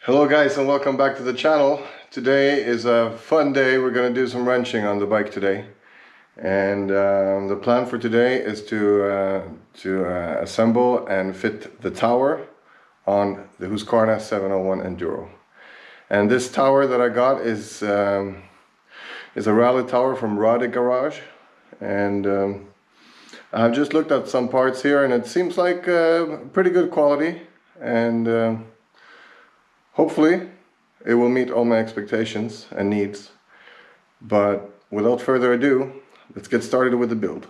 Hello guys, and welcome back to the channel. Today is a fun day. We're going to do some wrenching on the bike today. And the plan for today is to assemble and fit the tower on the Husqvarna 701 Enduro. And this tower that I got is a rally tower from Rade garage. And I've just looked at some parts here and it seems like pretty good quality. And hopefully it will meet all my expectations and needs. But without further ado, let's get started with the build.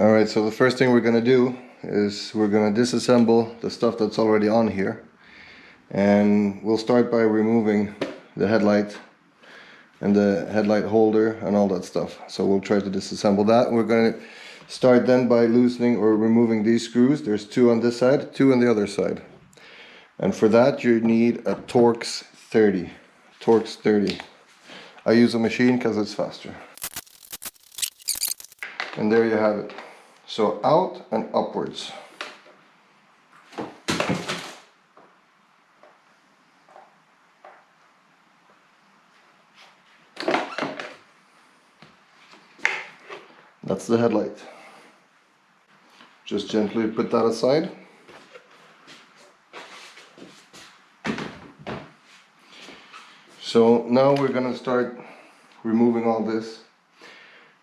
Alright, so the first thing we're going to do is we're going to disassemble the stuff that's already on here. And we'll start by removing the headlight and the headlight holder and all that stuff. So we'll try to disassemble that. We're going to start then by loosening or removing these screws. There's two on this side, two on the other side. And for that you need a Torx 30. Torx 30. I use a machine because it's faster. And there you have it. So out and upwards. That's the headlight. Just gently put that aside. So now we're going to start removing all this.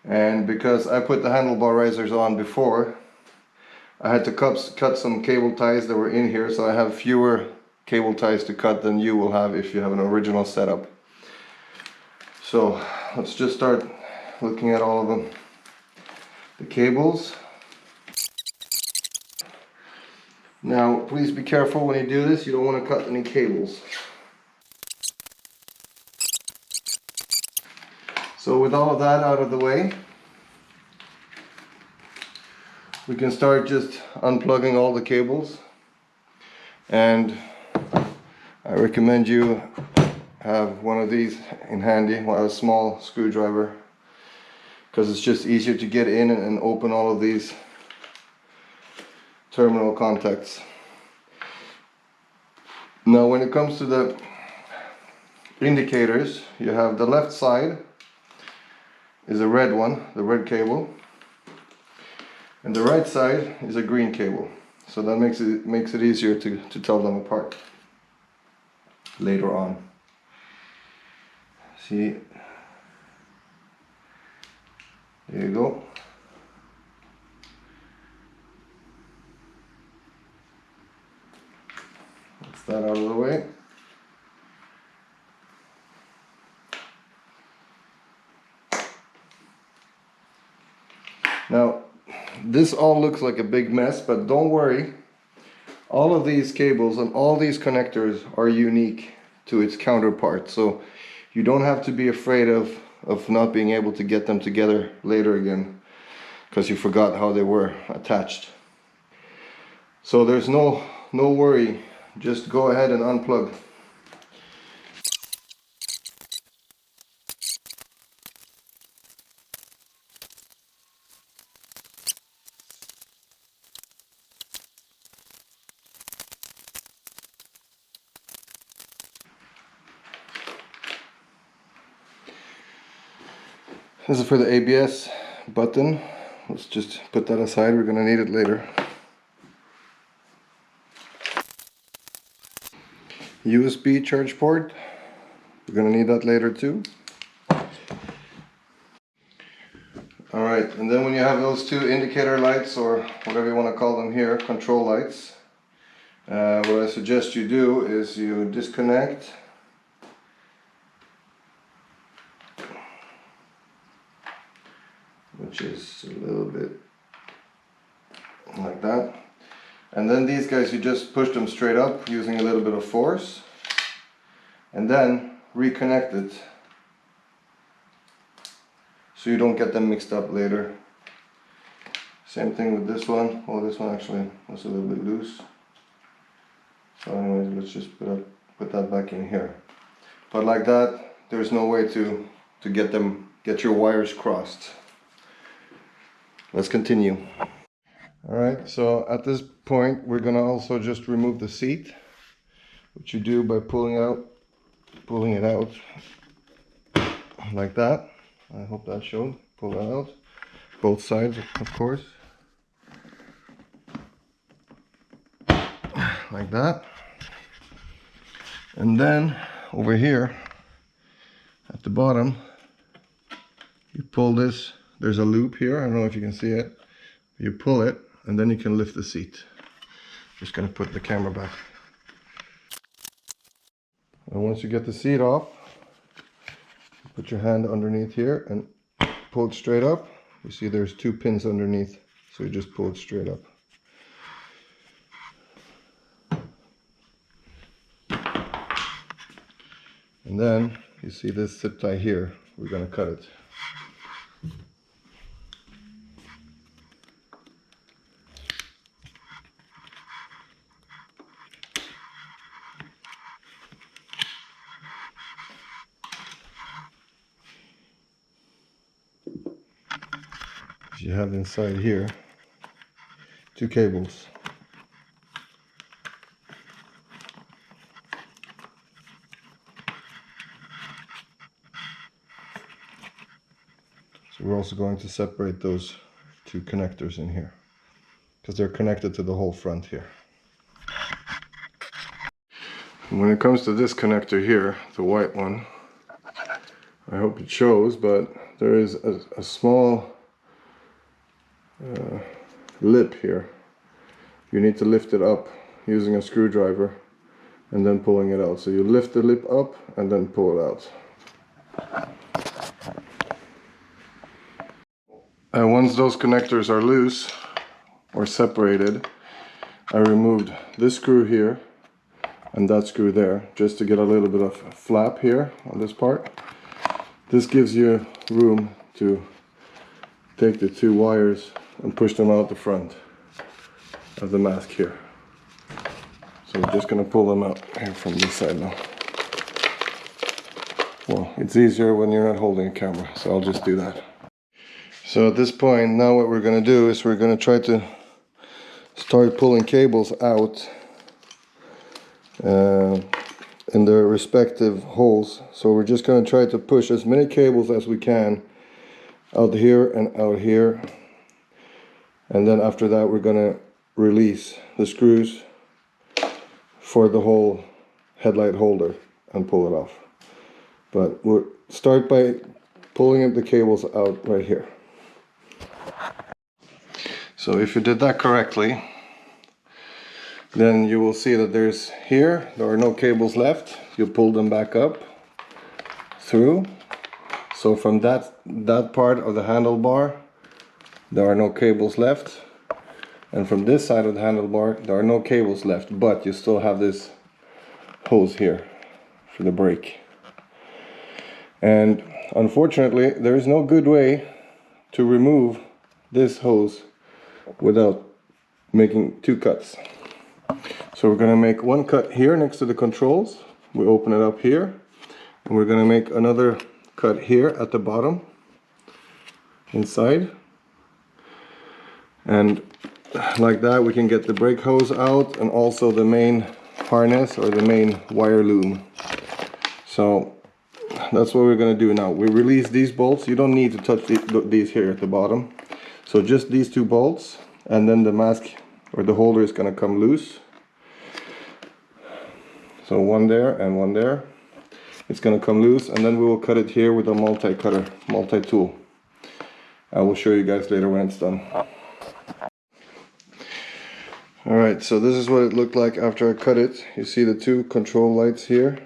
And because I put the handlebar risers on before, I had to cut some cable ties that were in here, so I have fewer cable ties to cut than you will have if you have an original setup. So let's just start looking at all of them. The cables. Now please be careful when you do this, you don't want to cut any cables. So with all of that out of the way, we can start just unplugging all the cables. And I recommend you have one of these in handy, a small screwdriver, because it's just easier to get in and open all of these terminal contacts. Now when it comes to the indicators, you have the left side is a red one, the red cable, and the right side is a green cable. So that makes it easier to tell them apart later on. See, there you go. That's that out of the way. Now, this all looks like a big mess, but don't worry. All of these cables and all these connectors are unique to its counterpart. So you don't have to be afraid of not being able to get them together later again because you forgot how they were attached. So there's no worry. Just go ahead and unplug. This is for the ABS button. Let's just put that aside, we're going to need it later. USB charge port, we're going to need that later too. Alright, and then when you have those two indicator lights, or whatever you want to call them here, control lights, what I suggest you do is you disconnect which is a little bit like that. And then these guys, you just push them straight up using a little bit of force and then reconnect it so you don't get them mixed up later. Same thing with this one. Oh, this one actually was a little bit loose. So anyways, let's just put that back in here. But like that, there's no way to get your wires crossed. Let's continue. Alright, so at this point we're gonna also just remove the seat, which you do by pulling it out like that. I hope that showed. Pull it out, both sides of course, like that. And then over here at the bottom you pull this. There's a loop here, I don't know if you can see it. You pull it and then you can lift the seat. Just gonna put the camera back. And once you get the seat off, put your hand underneath here and pull it straight up. You see there's 2 pins underneath, so you just pull it straight up. And then you see this zip tie here, we're gonna cut it. You have inside here 2 cables. So we're also going to separate those 2 connectors in here because they're connected to the whole front here. And when it comes to this connector here, the white one, I hope it shows, but there is a small lip here. You need to lift it up using a screwdriver and then pulling it out. So you lift the lip up and then pull it out. And once those connectors are loose or separated, I removed this screw here and that screw there just to get a little bit of flap here on this part. This gives you room to take the 2 wires and push them out the front of the mask here. So we're just going to pull them out here from this side now. Well, it's easier when you're not holding a camera, so I'll just do that. So at this point, now what we're going to do is we're going to try to start pulling cables out in their respective holes. So we're just going to try to push as many cables as we can out here and out here. And then after that we're going to release the screws for the whole headlight holder and pull it off. But we'll start by pulling the cables out right here. So if you did that correctly, then you will see that there are no cables left. You pull them back up through. So from that part of the handlebar, there are no cables left. And from this side of the handlebar, there are no cables left, but you still have this hose here for the brake. And unfortunately, there is no good way to remove this hose without making 2 cuts. So we're going to make 1 cut here next to the controls. We open it up here, and we're going to make another cut here at the bottom inside, and like that we can get the brake hose out and also the main harness or the main wire loom. So that's what we're going to do now. We release these bolts. You don't need to touch these here at the bottom. So just these 2 bolts, and then the mask or the holder is going to come loose. So 1 there and 1 there. It's going to come loose, and then we will cut it here with a multi-tool. I will show you guys later when it's done. Alright, so this is what it looked like after I cut it. You see the 2 control lights here.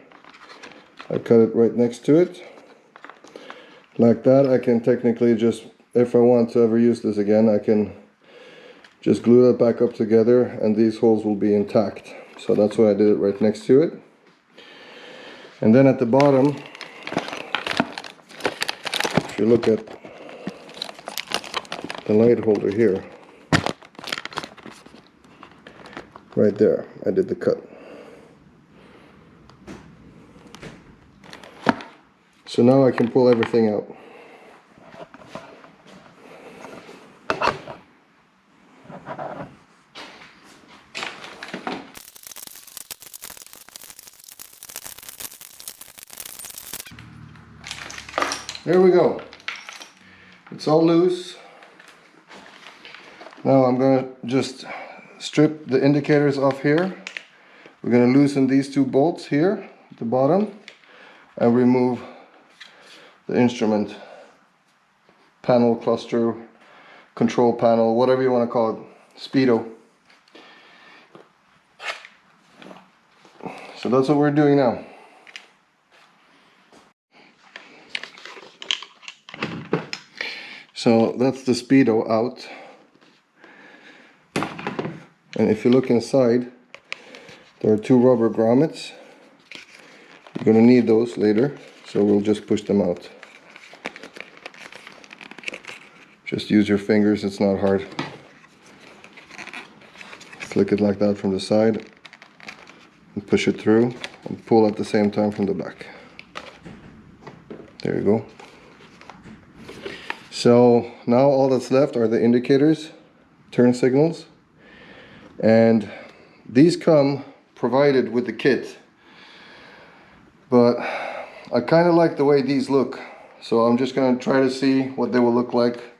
I cut it right next to it. Like that, I can technically just, if I want to ever use this again, I can just glue that back up together and these holes will be intact. So that's why I did it right next to it. And then at the bottom, if you look at the light holder here, right there, I did the cut. So now I can pull everything out. There we go. It's all loose. Now I'm going to just strip the indicators off here. We're going to loosen these two bolts here at the bottom and remove the instrument panel, cluster, control panel, whatever you want to call it, speedo. So that's what we're doing now. So that's the speedo out. And if you look inside, there are two rubber grommets. You're going to need those later, so we'll just push them out. Just use your fingers, it's not hard. Flick it like that from the side and push it through and pull at the same time from the back. There you go. So now all that's left are the indicators, turn signals, and these come provided with the kit. But I kind of like the way these look, so I'm just going to try to see what they will look like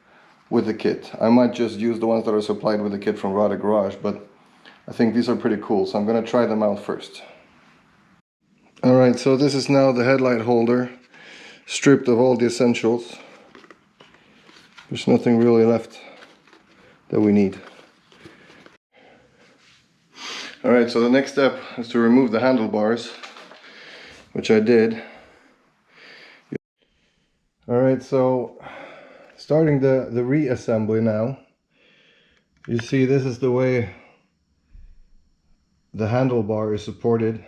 with the kit. I might just use the ones that are supplied with the kit from Rade Garage, but I think these are pretty cool, so I'm going to try them out first. Alright, so this is now the headlight holder, stripped of all the essentials. There's nothing really left that we need. Alright, so the next step is to remove the handlebars, which I did. Alright, so starting the reassembly now. You see, this is the way the handlebar is supported.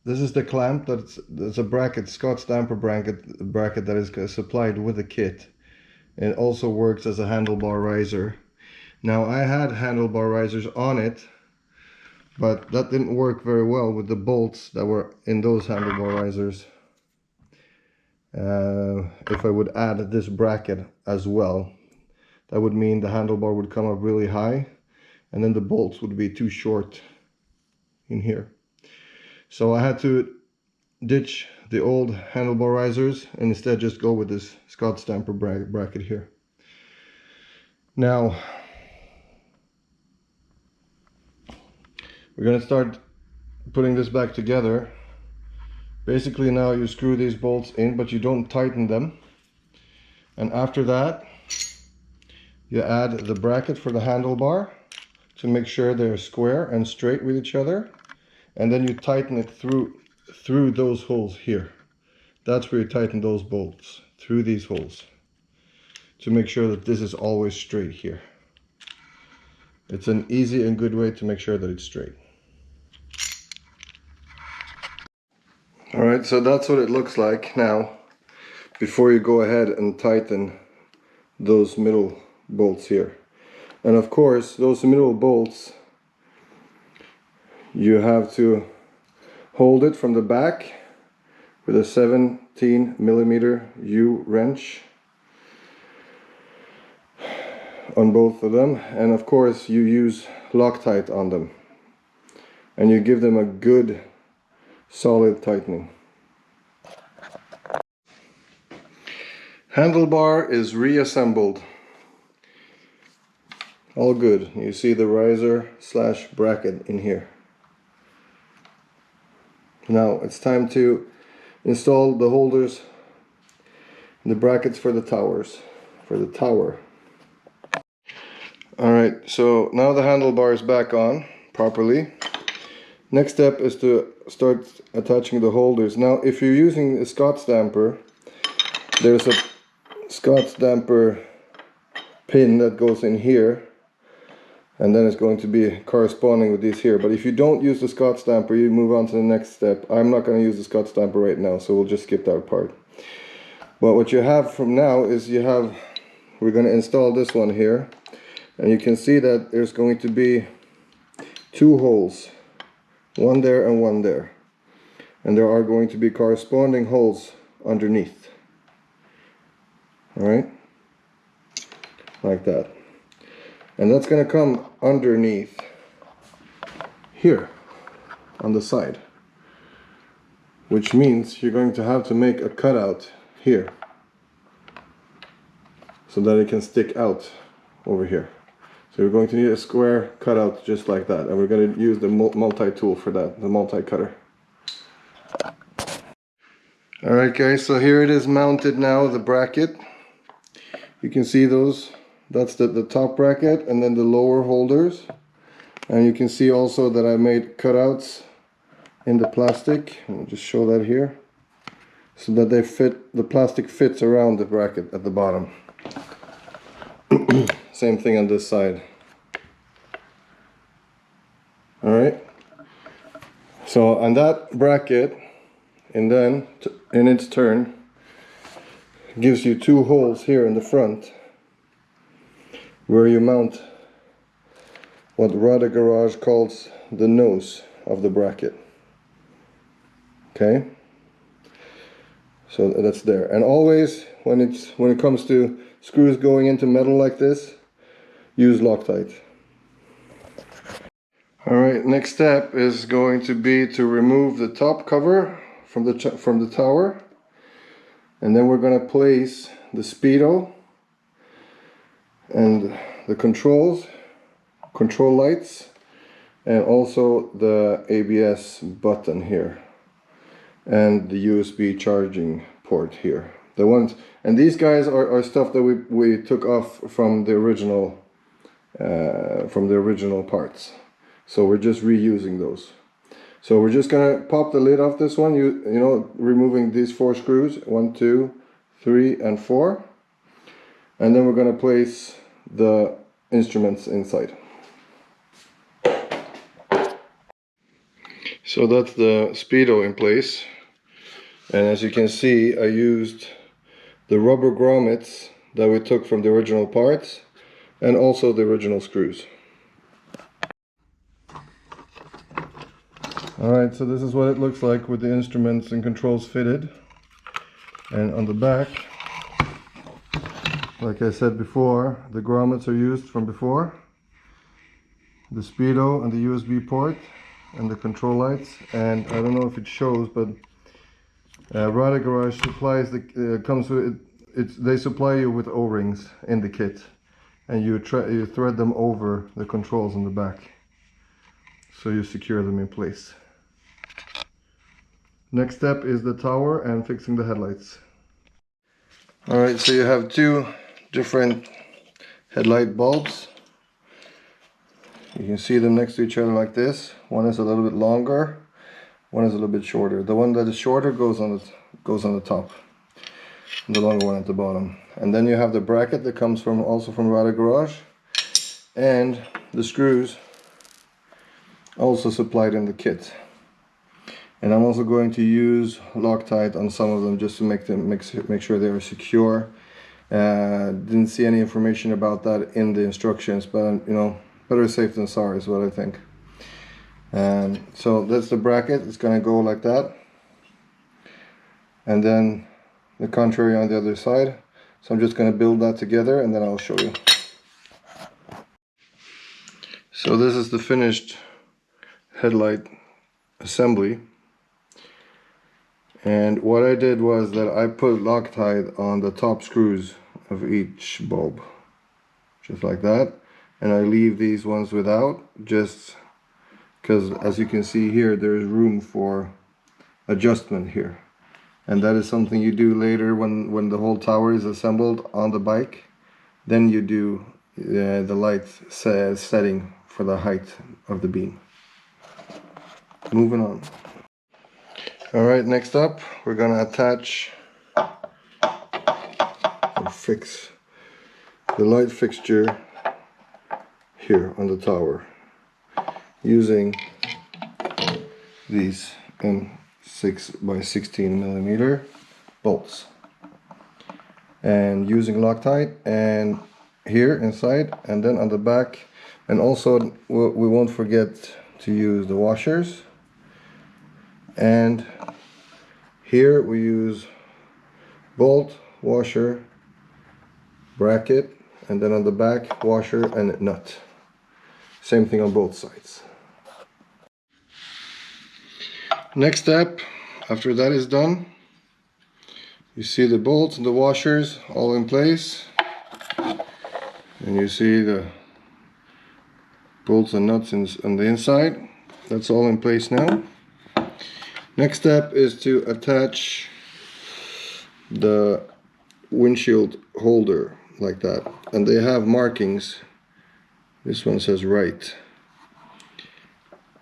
This is the clamp, that's a bracket, Scott's damper bracket that is supplied with the kit. It also works as a handlebar riser. Now I had handlebar risers on it, but that didn't work very well with the bolts that were in those handlebar risers. If I would add this bracket as well, that would mean the handlebar would come up really high and then the bolts would be too short in here. So I had to ditch the old handlebar risers and instead just go with this Scott's damper bracket here. Now we're going to start putting this back together. Basically now you screw these bolts in, but you don't tighten them. And after that you add the bracket for the handlebar to make sure they're square and straight with each other. And then you tighten it through those holes here. That's where you tighten those bolts, through these holes, to make sure that this is always straight here. It's an easy and good way to make sure that it's straight. Alright, so that's what it looks like now, before you go ahead and tighten those middle bolts here. And of course, those middle bolts, you have to hold it from the back with a 17mm U wrench on both of them, and of course you use Loctite on them and you give them a good solid tightening. Handlebar is reassembled. All good. You see the riser slash bracket in here. Now it's time to install the holders and the brackets for the towers, for the tower. Alright, so now the handlebar is back on properly. Next step is to start attaching the holders. Now if you're using a Scott's damper, there's a Scott's damper pin that goes in here, and then it's going to be corresponding with these here. But if you don't use the Scott's damper, you move on to the next step. I'm not going to use the Scott's damper right now, so we'll just skip that part. But what you have from now is we're going to install this one here, and you can see that there's going to be two holes, one there and one there, and there are going to be corresponding holes underneath. Alright, like that. And that's going to come underneath here on the side, which means you're going to have to make a cutout here so that it can stick out over here. So we're going to need a square cutout just like that, and we're going to use the multi-tool for that, the multi-cutter. Alright guys, so here it is mounted now, the bracket. You can see those, that's the top bracket and then the lower holders. And you can see also that I made cutouts in the plastic. I'll just show that here, so that they fit, the plastic fits around the bracket at the bottom. Same thing on this side. Alright, so on that bracket, and then in its turn gives you two holes here in the front where you mount what Rade Garage calls the nose of the bracket. Okay, so that's there. And always when it comes to screws going into metal like this, use Loctite. Alright, next step is going to be to remove the top cover from the tower, and then we're going to place the speedo and the control lights, and also the ABS button here, and the USB charging port here. The ones, and these guys are stuff that we took off from the original parts, so we're just reusing those. So we're just gonna pop the lid off this one, you know, removing these 4 screws, 1, 2, 3, and 4, and then we're gonna place the instruments inside. So that's the speedo in place, and as you can see, I used the rubber grommets that we took from the original parts and also the original screws. Alright, so this is what it looks like with the instruments and controls fitted. And on the back, like I said before, the grommets are used from before, the speedo and the USB port and the control lights. And I don't know if it shows, but Rade Garage supplies comes with it. They supply you with O-rings in the kit, and you thread them over the controls on the back, so you secure them in place. Next step is the tower and fixing the headlights. Alright, so you have 2 different headlight bulbs. You can see them next to each other like this. One is a little bit longer, one is a little bit shorter. The one that is shorter goes on the top, and the longer one at the bottom. And then you have the bracket that comes also from Rade Garage, and the screws also supplied in the kit. And I'm also going to use Loctite on some of them just to make sure they are secure. Didn't see any information about that in the instructions, but you know, better safe than sorry is what I think. So that's the bracket. It's going to go like that, and then the contrary on the other side. So I'm just going to build that together and then I'll show you. So this is the finished headlight assembly. And what I did was that I put Loctite on the top screws of each bulb, just like that, and I leave these ones without, just because as you can see here, there's room for adjustment here, and that is something you do later when the whole tower is assembled on the bike. Then you do the light setting for the height of the beam. Moving on. Alright, next up we're going to attach or fix the light fixture here on the tower using these M6 by 16 millimeter bolts, and using Loctite and here inside and then on the back. And also we won't forget to use the washers. And here we use bolt, washer, bracket, and then on the back washer and nut. Same thing on both sides. Next step, after that is done, you see the bolts and the washers all in place, and you see the bolts and nuts on the inside. That's all in place now. Next step is to attach the windshield holder like that, and they have markings. This one says right,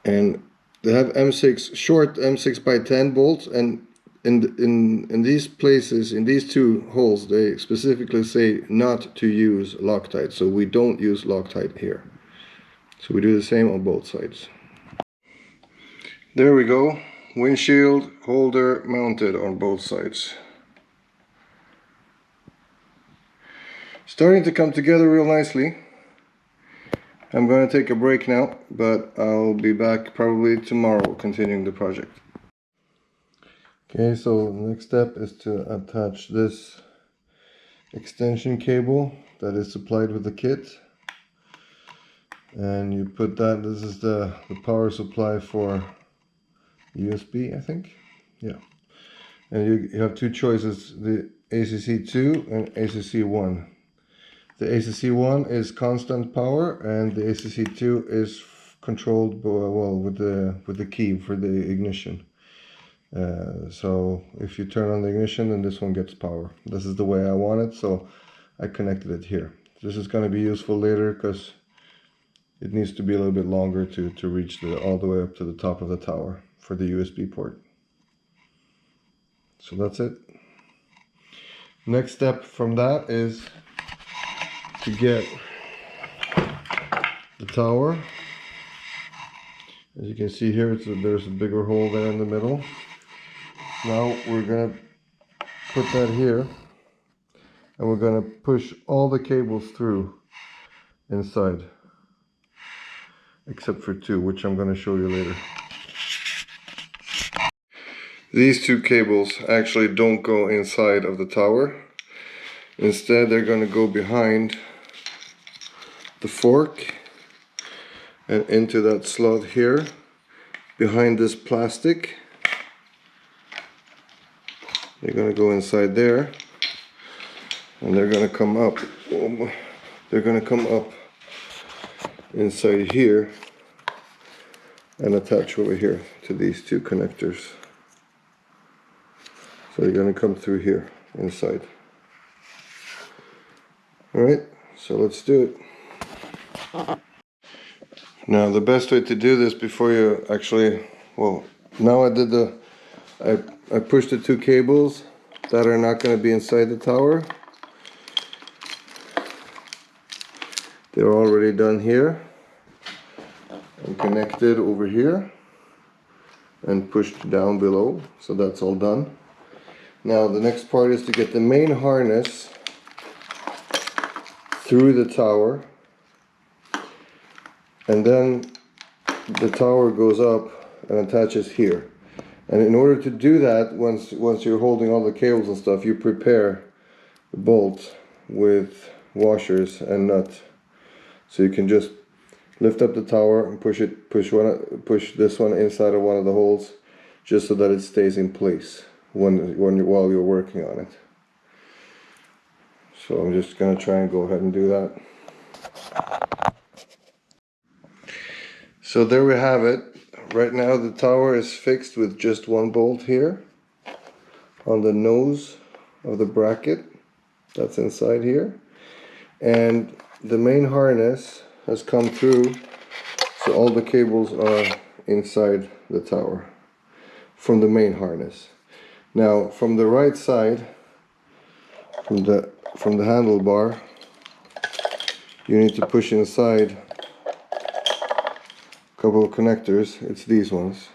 and they have M6 short M6 by 10 bolts, and in these places, in these two holes, they specifically say not to use Loctite, so we don't use Loctite here. So we do the same on both sides. There we go, windshield holder mounted on both sides. Starting to come together real nicely. I'm going to take a break now, but I'll be back probably tomorrow continuing the project. Okay, so the next step is to attach this extension cable that is supplied with the kit. And you put that, this is the power supply for USB, I think. Yeah. And you have two choices, the ACC2 and ACC1. The ACC1 is constant power, and the ACC2 is controlled well with the key for the ignition. So if you turn on the ignition, then this one gets power. This is the way I want it, so I connected it here. This is going to be useful later because it needs to be a little bit longer to reach all the way up to the top of the tower for the USB port. So that's it. Next step from that is to get the tower. As you can see here, there's a bigger hole there in the middle. Now we're gonna put that here, and we're gonna push all the cables through inside, except for two, which I'm gonna show you later. These two cables actually don't go inside of the tower. Instead, they're gonna go behind the fork and into that slot here behind this plastic. They're going to go inside there, and they're going to come up. They're going to come up inside here and attach over here to these two connectors. So they're going to come through here inside. Alright, so let's do it. Now the best way to do this before you actually, well, now I pushed the two cables that are not going to be inside the tower. They're already done here and connected over here and pushed down below, so that's all done. Now the next part is to get the main harness through the tower, and then the tower goes up and attaches here. And in order to do that, once you're holding all the cables and stuff, you prepare the bolt with washers and nuts. So you can just lift up the tower and push this one inside of one of the holes, just so that it stays in place while you're working on it. So I'm just going to try and go ahead and do that. So there we have it. Right now the tower is fixed with just one bolt here on the nose of the bracket that's inside here, and the main harness has come through, so all the cables are inside the tower from the main harness. Now from the right side, from the handlebar, you need to push inside couple of connectors. It's these ones,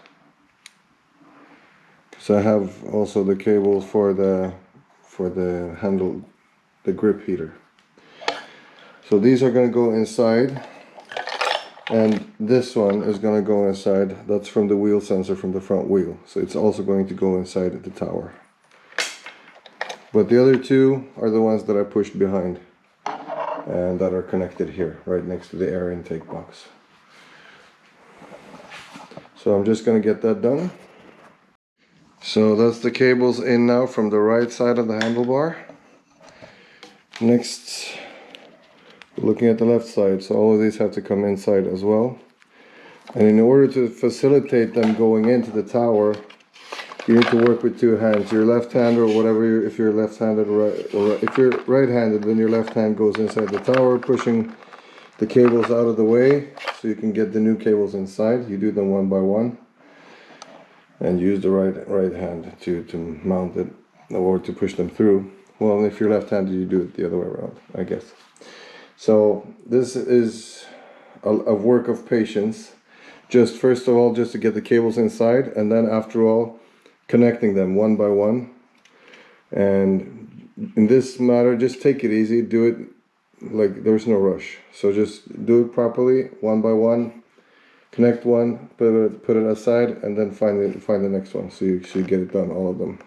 because I have also the cable for the handle, the grip heater. So these are going to go inside, and this one is going to go inside. That's from the wheel sensor from the front wheel, so it's also going to go inside the tower. But the other two are the ones that I pushed behind and that are connected here, right next to the air intake box. So I'm just going to get that done. So that's the cables in now from the right side of the handlebar. Next, looking at the left side, so all of these have to come inside as well. And in order to facilitate them going into the tower, you need to work with two hands. Your left hand, or whatever, if you're left-handed, or if you're right-handed, then your left hand goes inside the tower, pushing the cables out of the way so you can get the new cables inside. You do them one by one and use the right hand to mount it or to push them through. Well, if you're left-handed, you do it the other way around, I guess. So this is a work of patience. Just first of all, just to get the cables inside, and then after all, connecting them one by one. And in this matter, just take it easy, do it like there's no rush. So just do it properly, one by one, connect one, put it aside, and then find the next one, so you should get it done, all of them.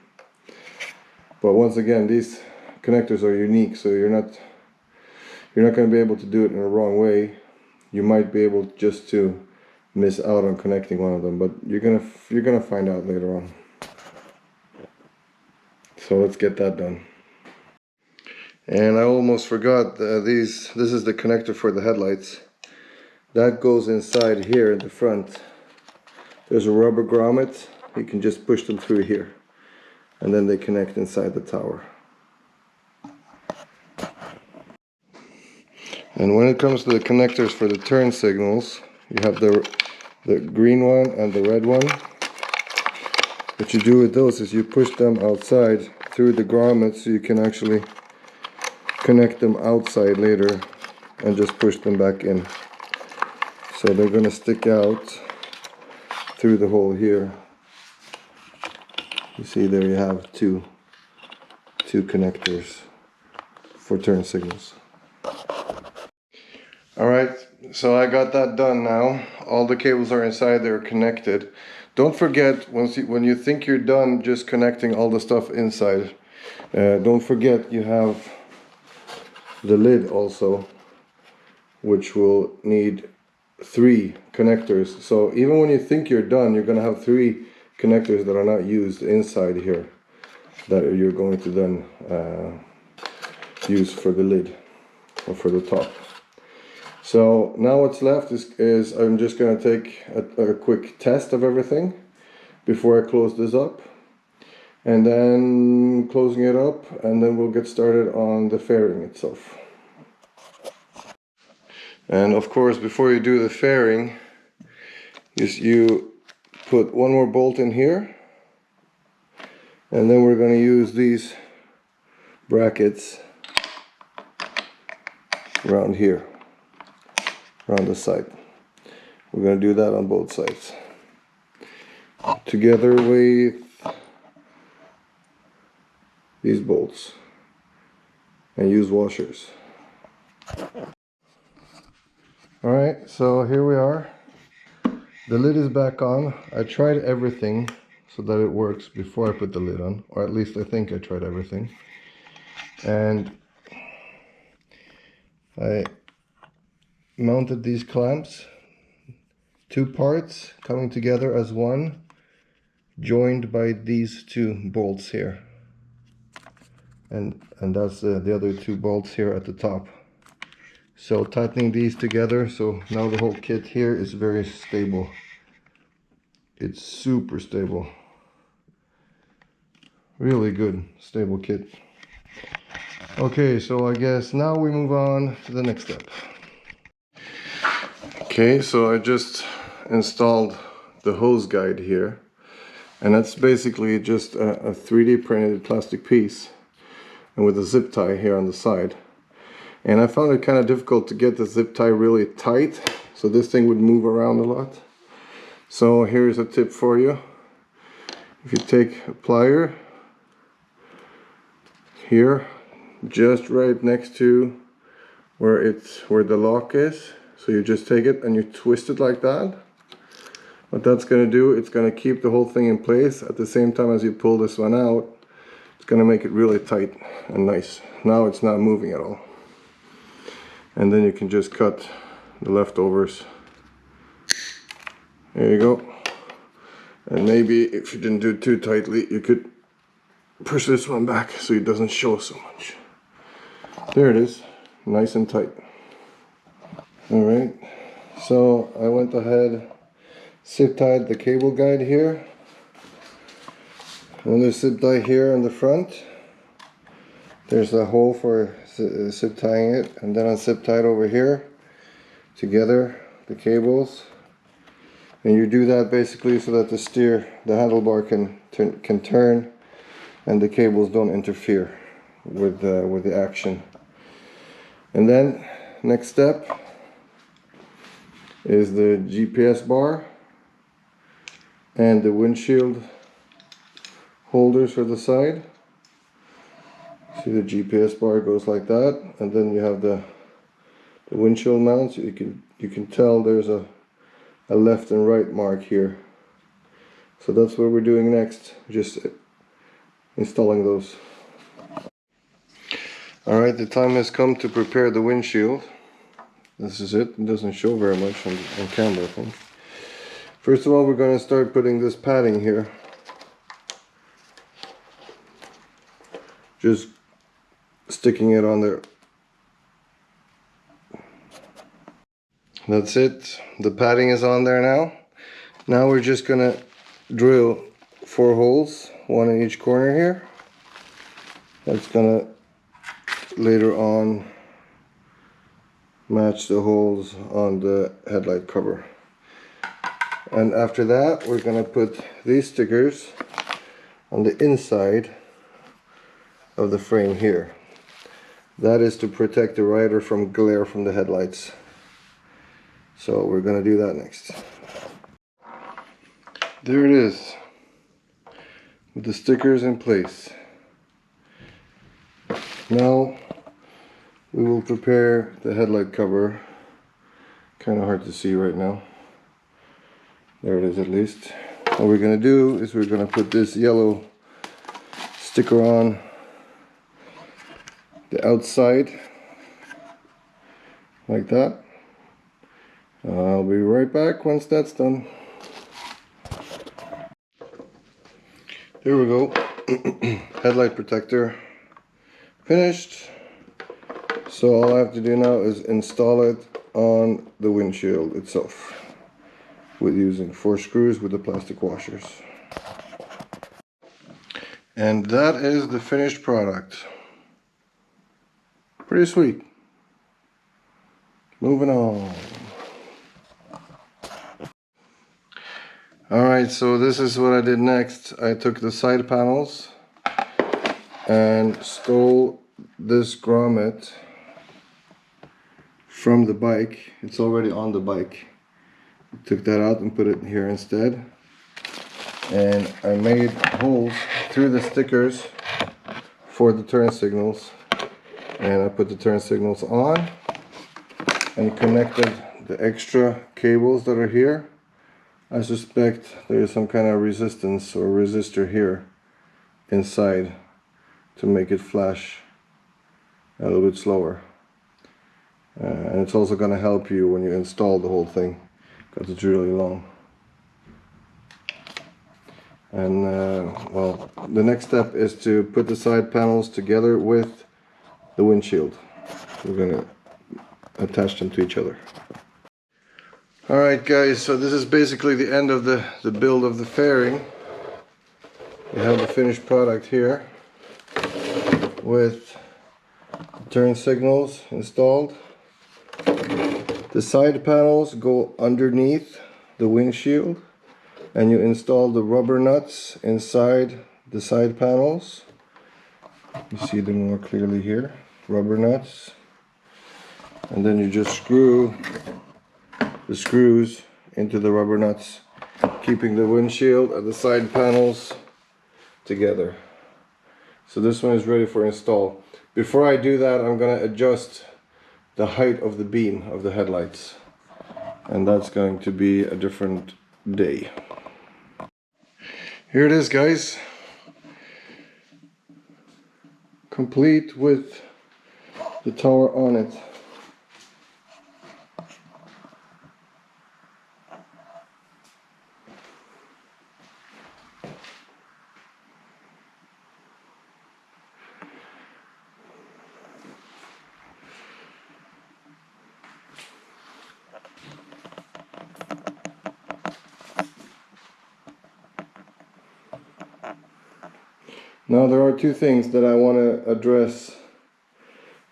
But once again, these connectors are unique, so you're not going to be able to do it in a wrong way. You might be able just to miss out on connecting one of them, but you're gonna find out later on. So let's get that done. And I almost forgot, this is the connector for the headlights. That goes inside here in the front. There's a rubber grommet. You can just push them through here, and then they connect inside the tower. And when it comes to the connectors for the turn signals, you have the green one and the red one. What you do with those is you push them outside through the grommet, so you can actually connect them outside later and just push them back in. So they're going to stick out through the hole here. You see, there you have two connectors for turn signals. Alright, so I got that done now. All the cables are inside, they're connected. Don't forget, when you think you're done just connecting all the stuff inside, don't forget you have the lid also, which will need 3 connectors. So even when you think you're done, you're going to have 3 connectors that are not used inside here that you're going to then use for the lid or for the top. So now what's left is I'm just going to take a quick test of everything before I close this up, and then closing it up, and then we'll get started on the fairing itself. And of course, before you do the fairing, you put one more bolt in here, and then we're going to use these brackets around here, around the side. We're going to do that on both sides, together with these bolts, and use washers. Alright, so here we are. The lid is back on. I tried everything so that it works before I put the lid on, or at least I think I tried everything. And I mounted these clamps, 2 parts coming together as one, joined by these 2 bolts here, and that's the other 2 bolts here at the top. So tightening these together, so now the whole kit here is very stable. It's super stable, really good stable kit. Okay, so I guess now we move on to the next step. Okay, so I just installed the hose guide here, and that's basically just a 3D printed plastic piece, and with a zip tie here on the side. And I found it kind of difficult to get the zip tie really tight, so this thing would move around a lot. So here's a tip for you. If you take a plier here, just right next to where the lock is, so you just take it and you twist it like that. What that's going to do, it's going to keep the whole thing in place at the same time as you pull this one out. It's It's gonna make it really tight and nice. Now it's not moving at all. And then you can just cut the leftovers. There you go. And maybe if you didn't do it too tightly, you could push this one back so it doesn't show so much. There it is, nice and tight. Alright, so I went ahead, zip tied the cable guide here. Another zip tie here on the front. There's a hole for zip tying it, and then I zip tied over here together the cables. And you do that basically so that the handlebar can turn and the cables don't interfere with the action. And then next step is the GPS bar and the windshield holders for the side. See, the GPS bar goes like that, and then you have the windshield mounts. You can tell there's a left and right mark here. So that's what we're doing next, just installing those. Alright, the time has come to prepare the windshield. This is it. It doesn't show very much on camera, I think. First of all, we're going to start putting this padding here. Just sticking it on there. That's it. The padding is on there now. Now we're just going to drill 4 holes, 1 in each corner here. That's going to later on match the holes on the headlight cover. And after that, we're going to put these stickers on the inside of the frame here. That is to protect the rider from glare from the headlights. So we're going to do that next. There it is, with the stickers in place. Now we will prepare the headlight cover. Kind of hard to see right now. There it is at least. What we're going to do is we're going to put this yellow sticker on the outside like that. I'll be right back once that's done. There we go. Headlight protector finished. So all I have to do now is install it on the windshield itself with using 4 screws with the plastic washers. And that is the finished product. Pretty sweet. Moving on. Alright, so this is what I did next. I took the side panels and stole this grommet from the bike. It's already on the bike. Took that out and put it here instead. And I made holes through the stickers for the turn signals. And I put the turn signals on and connected the extra cables that are here. I suspect there is some kind of resistance or resistor here inside to make it flash a little bit slower. And it's also going to help you when you install the whole thing, because it's really long. And well, the next step is to put the side panels together with the windshield. We're going to attach them to each other. Alright guys, so this is basically the end of the build of the fairing. We have the finished product here with turn signals installed. The side panels go underneath the windshield, and you install the rubber nuts inside the side panels. You see them more clearly here, rubber nuts. And then you just screw the screws into the rubber nuts, keeping the windshield and the side panels together. So this one is ready for install. Before I do that, I'm going to adjust the height of the beam of the headlights, and that's going to be a different day. Here it is, guys. complete with the tower on it. Now there are two things that I want to address,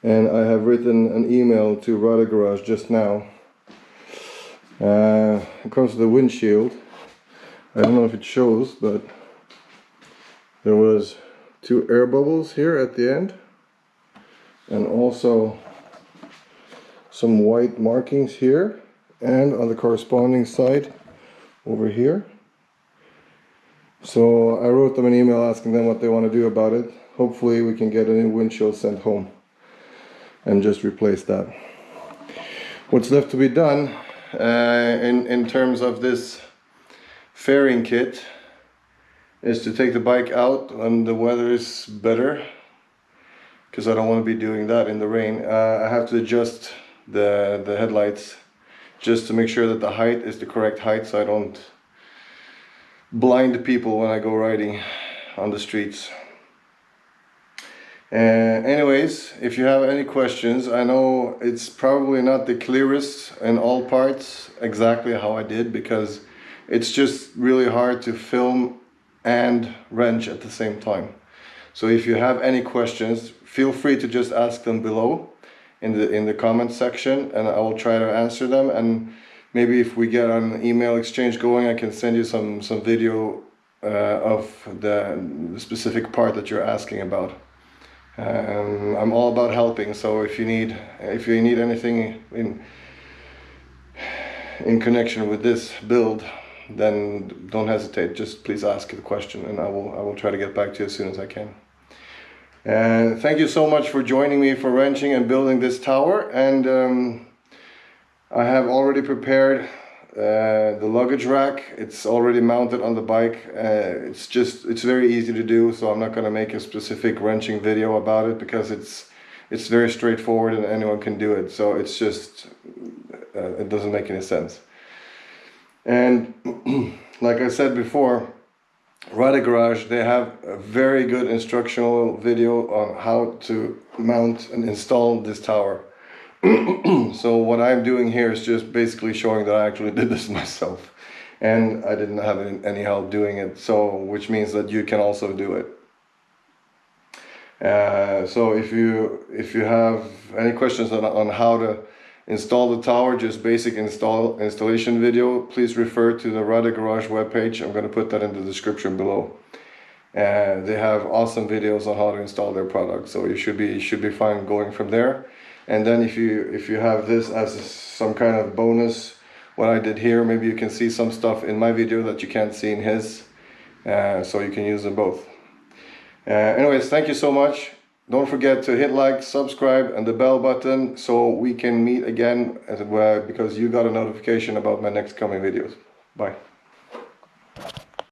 and I have written an email to Rade Garage just now. It comes to the windshield. I don't know if it shows, but there was 2 air bubbles here at the end, and also some white markings here and on the corresponding side over here. So I wrote them an email asking them what they want to do about it. Hopefully we can get a new windshield sent home and just replace that. What's left to be done in terms of this fairing kit is to take the bike out when the weather is better, because I don't want to be doing that in the rain. I have to adjust the headlights just to make sure that the height is the correct height, so I don't blind people when I go riding on the streets. Anyways, if you have any questions, I know it's probably not the clearest in all parts exactly how I did, because it's just really hard to film and wrench at the same time. So if you have any questions, feel free to just ask them below in the comment section, and I will try to answer them. And maybe if we get an email exchange going, I can send you some video of the specific part that you're asking about. I'm all about helping, so if you need anything in connection with this build, then don't hesitate. Just please ask the question, and I will try to get back to you as soon as I can. And thank you so much for joining me for wrenching and building this tower. And I have already prepared the luggage rack. It's already mounted on the bike. It's very easy to do, so I'm not going to make a specific wrenching video about it, because it's very straightforward and anyone can do it. So it's just it doesn't make any sense. And like I said before, Rade Garage, they have a very good instructional video on how to mount and install this tower. So what I'm doing here is just basically showing that I actually did this myself, and I didn't have any help doing it, so which means that you can also do it. So if you have any questions on how to install the tower, just basic installation video, please refer to the Rade Garage webpage. I'm going to put that in the description below. They have awesome videos on how to install their product, so you should be fine going from there. And then if you have this as some kind of bonus, what I did here, maybe you can see some stuff in my video that you can't see in his, so you can use them both. Anyways, thank you so much. Don't forget to hit like, subscribe, and the bell button, so we can meet again, because you got a notification about my next coming videos. Bye.